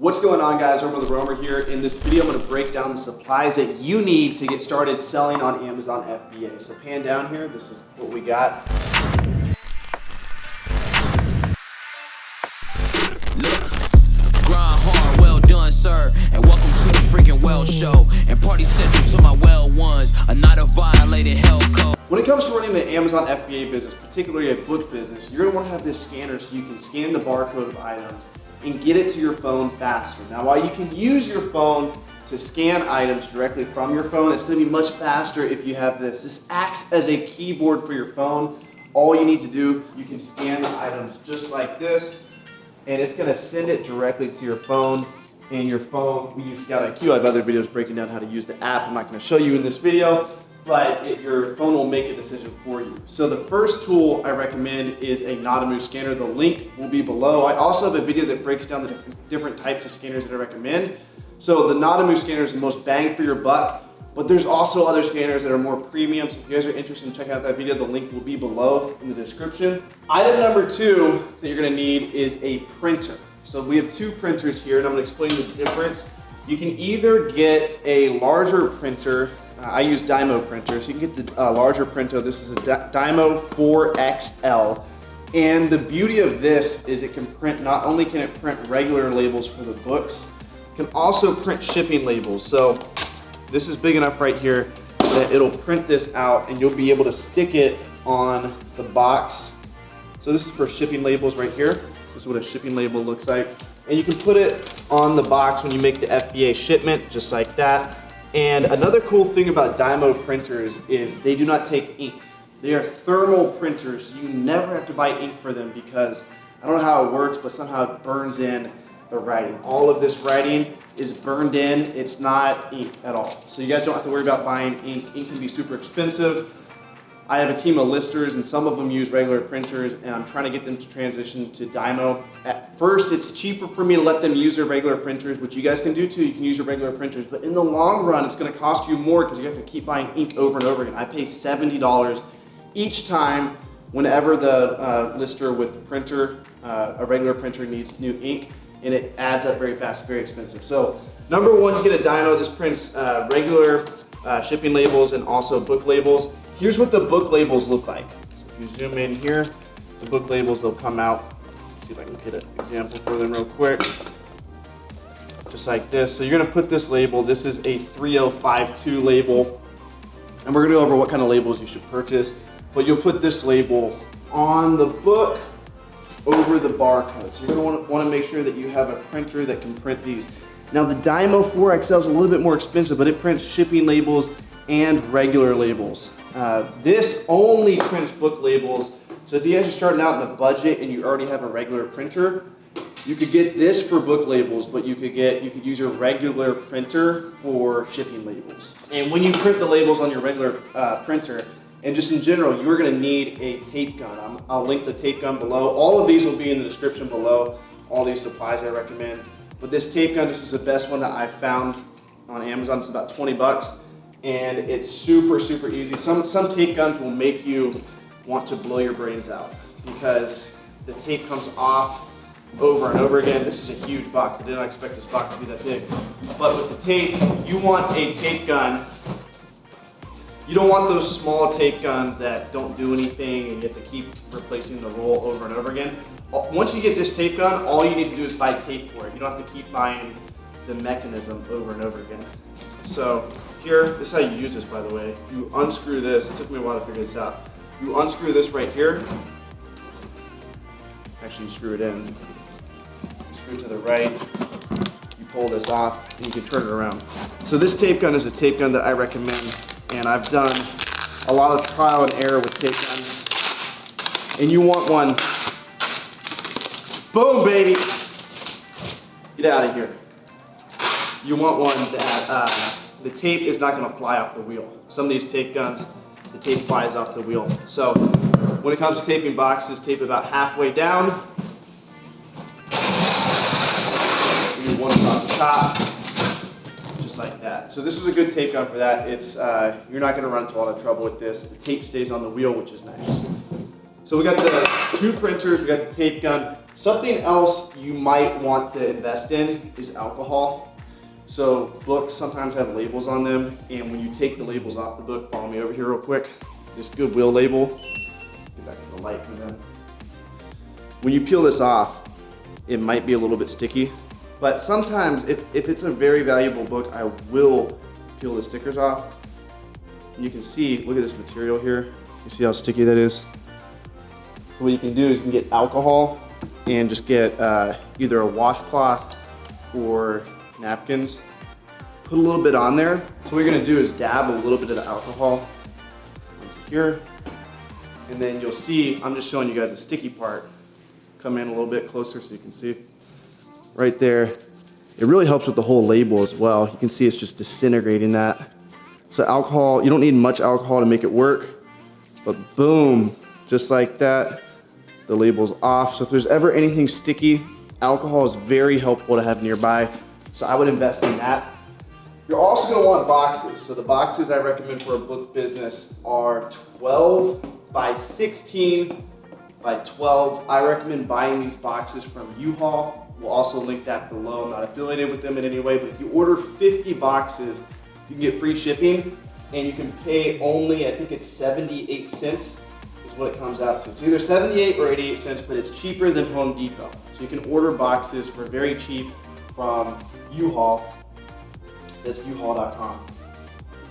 What's going on, guys? Over the Roamer here. In this video, I'm going to break down the supplies that you need to get started selling on Amazon FBA. So pan down here, this is what we got. Look, grind hard, well done, sir, and welcome to the freaking well show. And party central to my well ones, a night of violated hell code. When it comes to running an Amazon FBA business, particularly a book business, you're going to want to have this scanner so you can scan the barcode of items and get it to your phone faster. Now, while you can use your phone to scan items directly from your phone, it's going to be much faster if you have this. This acts as a keyboard for your phone. All you need to do, you can scan the items just like this, and it's going to send it directly to your phone. And your phone, we use ScoutIQ. I have other videos breaking down how to use the app. I'm not going to show you in this video, but your phone will make a decision for you. So the first tool I recommend is a Not-A-Move scanner. The link will be below. I also have a video that breaks down the different types of scanners that I recommend. So the Not-A-Move scanner is the most bang for your buck, but there's also other scanners that are more premium. So if you guys are interested in checking out that video, the link will be below in the description. Item number 2 that you're gonna need is a printer. So we have 2 printers here, and I'm gonna explain the difference. You can either get a larger printer. I use Dymo printer, so you can get the larger printer. This is a Dymo 4XL. And the beauty of this is it can print, not only can it print regular labels for the books, it can also print shipping labels. So this is big enough right here that it'll print this out and you'll be able to stick it on the box. So this is for shipping labels right here. This is what a shipping label looks like. And you can put it on the box when you make the FBA shipment, just like that. And another cool thing about Dymo printers is they do not take ink. They are thermal printers, so you never have to buy ink for them because I don't know how it works, but somehow it burns in the writing. All of this writing is burned in. It's not ink at all. So you guys don't have to worry about buying ink. Ink can be super expensive. I have a team of listers and some of them use regular printers, and I'm trying to get them to transition to Dymo. At first, it's cheaper for me to let them use their regular printers, which you guys can do too. You can use your regular printers, but in the long run, it's gonna cost you more because you have to keep buying ink over and over again. I pay $70 each time whenever the lister with the printer, a regular printer needs new ink, and it adds up very fast, very expensive. So number 1, you get a Dymo. This prints regular shipping labels and also book labels. Here's what the book labels look like. So if you zoom in here, the book labels, they'll come out. Let's see if I can get an example for them real quick. Just like this. So you're gonna put this label, this is a 3052 label, and we're gonna go over what kind of labels you should purchase, but you'll put this label on the book over the barcode. So you're gonna wanna make sure that you have a printer that can print these. Now the Dymo 4XL is a little bit more expensive, but it prints shipping labels and regular labels. This only prints book labels. So if you guys are starting out in a budget and you already have a regular printer, you could get this for book labels, but you could use your regular printer for shipping labels. And when you print the labels on your regular printer, and just in general, you're gonna need a tape gun. I'll link the tape gun below. All of these will be in the description below, all these supplies I recommend. But this tape gun, this is the best one that I found on Amazon. It's about 20 bucks. And it's super, super easy. Some tape guns will make you want to blow your brains out because the tape comes off over and over again. This is a huge box. I did not expect this box to be that big. But with the tape, you want a tape gun. You don't want those small tape guns that don't do anything and you have to keep replacing the roll over and over again. Once you get this tape gun, all you need to do is buy tape for it. You don't have to keep buying the mechanism over and over again. So here, this is how you use this, by the way. You unscrew this. It took me a while to figure this out. You unscrew this right here. Actually, you screw it in. You screw it to the right. You pull this off, and you can turn it around. So this tape gun is a tape gun that I recommend, and I've done a lot of trial and error with tape guns. And you want one. Boom, baby. Get out of here. You want one that the tape is not going to fly off the wheel. Some of these tape guns, the tape flies off the wheel. So when it comes to taping boxes, tape about halfway down. You one across the top, just like that. So this is a good tape gun for that. It's you're not going to run into a lot of trouble with this. The tape stays on the wheel, which is nice. So we got the 2 printers, we got the tape gun. Something else you might want to invest in is alcohol. So books sometimes have labels on them, and when you take the labels off the book, follow me over here real quick, this Goodwill label, get back to the light for them. When you peel this off, it might be a little bit sticky, but sometimes if it's a very valuable book, I will peel the stickers off. And you can see, look at this material here. You see how sticky that is? So what you can do is you can get alcohol and just get either a washcloth or napkins. Put a little bit on there. So what you're gonna do is dab a little bit of the alcohol into here. And then you'll see, I'm just showing you guys the sticky part. Come in a little bit closer so you can see. Right there. It really helps with the whole label as well. You can see it's just disintegrating that. So alcohol, you don't need much alcohol to make it work, but boom, just like that, the label's off. So if there's ever anything sticky, alcohol is very helpful to have nearby. So I would invest in that. You're also gonna want boxes. So the boxes I recommend for a book business are 12 by 16 by 12. I recommend buying these boxes from U-Haul. We'll also link that below. I'm not affiliated with them in any way, but if you order 50 boxes, you can get free shipping, and you can pay only, I think it's 78 cents is what it comes out to. It's either 78 or 88 cents, but it's cheaper than Home Depot. So you can order boxes for very cheap from U-Haul. That's uhaul.com.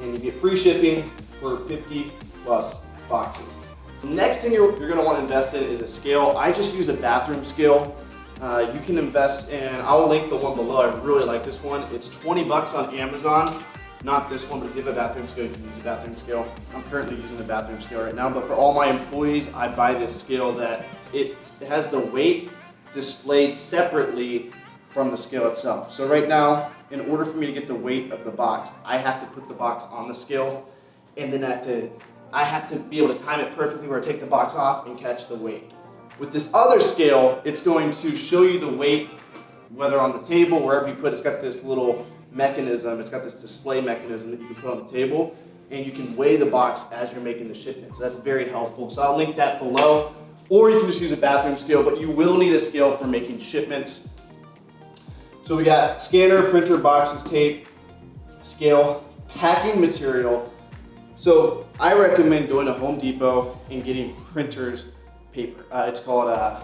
And you get free shipping for 50 plus boxes. The next thing you're gonna wanna invest in is a scale. I just use a bathroom scale. You can invest in, I'll link the one below. I really like this one. It's 20 bucks on Amazon. Not this one, but if you have a bathroom scale, you can use a bathroom scale. I'm currently using a bathroom scale right now, but for all my employees, I buy this scale that it has the weight displayed separately from the scale itself. So right now, in order for me to get the weight of the box, I have to put the box on the scale, and then I have to be able to time it perfectly where I take the box off and catch the weight. With this other scale, it's going to show you the weight, whether on the table, wherever you put it. It's got this little mechanism, it's got this display mechanism that you can put on the table, and you can weigh the box as you're making the shipment. So that's very helpful. So I'll link that below, or you can just use a bathroom scale, but you will need a scale for making shipments. So we got scanner, printer, boxes, tape, scale, packing material. So I recommend going to Home Depot and getting printer's paper. It's called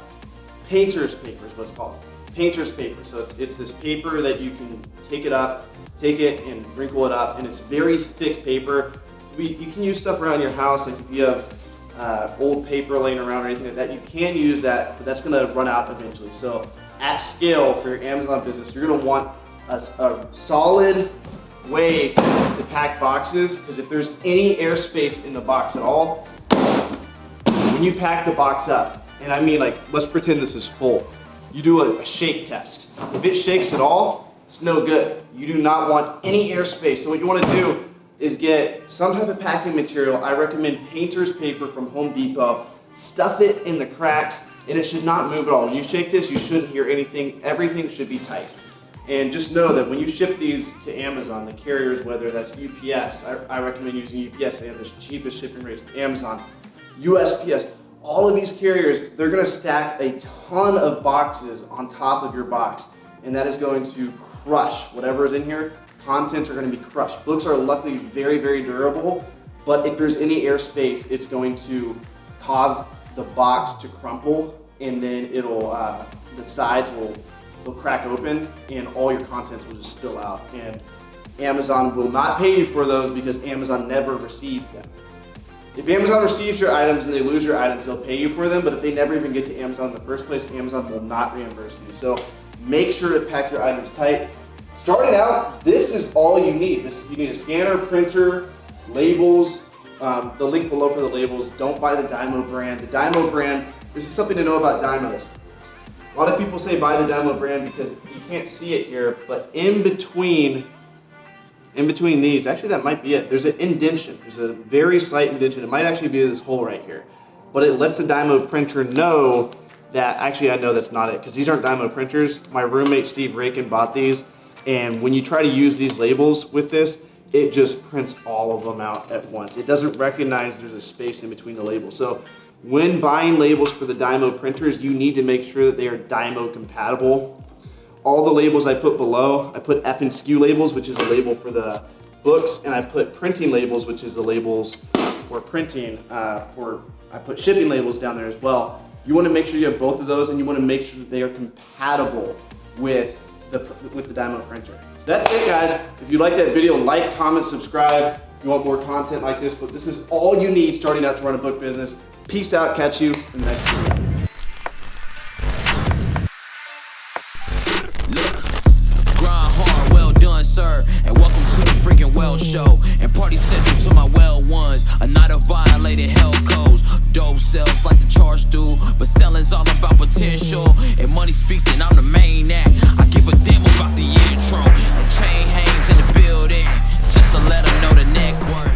painter's paper is what it's called. Painter's paper. So it's this paper that you can take it and wrinkle it up, and it's very thick paper. You can use stuff around your house, like if you have old paper laying around or anything like that, you can use that, but that's gonna run out eventually. So at scale for your Amazon business, you're gonna want a solid way to pack boxes, because if there's any airspace in the box at all, when you pack the box up, and I mean, like, let's pretend this is full, you do a shake test. If it shakes at all, it's no good. You do not want any airspace. So what you want to do is get some type of packing material. I recommend painter's paper from Home Depot. Stuff it in the cracks, and it should not move at all. When you shake this, you shouldn't hear anything. Everything should be tight. And just know that when you ship these to Amazon, the carriers, whether that's UPS, I recommend using UPS. They have the cheapest shipping rates. Amazon, USPS, all of these carriers, they're gonna stack a ton of boxes on top of your box, and that is going to crush whatever is in here. Contents are gonna be crushed. Books are luckily very, very durable, but if there's any airspace, it's going to cause the box to crumple, and then it'll, the sides will crack open, and all your contents will just spill out. And Amazon will not pay you for those because Amazon never received them. If Amazon receives your items and they lose your items, they'll pay you for them, but if they never even get to Amazon in the first place, Amazon will not reimburse you. So make sure to pack your items tight. Starting out, this is all you need. You need a scanner, printer, labels, the link below for the labels. Don't buy the Dymo brand. The Dymo brand, this is something to know about Dymos. A lot of people say buy the Dymo brand because you can't see it here, but in between these, actually that might be it. There's an indentation. There's a very slight indentation. It might actually be this hole right here. But it lets the Dymo printer know that, actually I know that's not it, because these aren't Dymo printers. My roommate Steve Rakin bought these, and when you try to use these labels with this, it just prints all of them out at once. It doesn't recognize there's a space in between the labels. So When buying labels for the Dymo printers, you need to make sure that they are Dymo compatible. All the labels I put below, I put F and SKU labels, which is a label for the books, and I put printing labels, which is the labels for printing. I put shipping labels down there as well. You want to make sure you have both of those, and you want to make sure that they are compatible with the Dymo printer. So that's it, guys. If you like that video, like, comment, subscribe. If you want more content like this, but this is all you need starting out to run a book business. Peace out. Catch you in the next video. Sir, and welcome to the freaking well show. And party central to my well ones. A night of violated hell codes. Dope sells like the charge do, but selling's all about potential. If money speaks, then I'm the main act. I give a damn about the intro. A chain hangs in the building, just to let them know the neck work.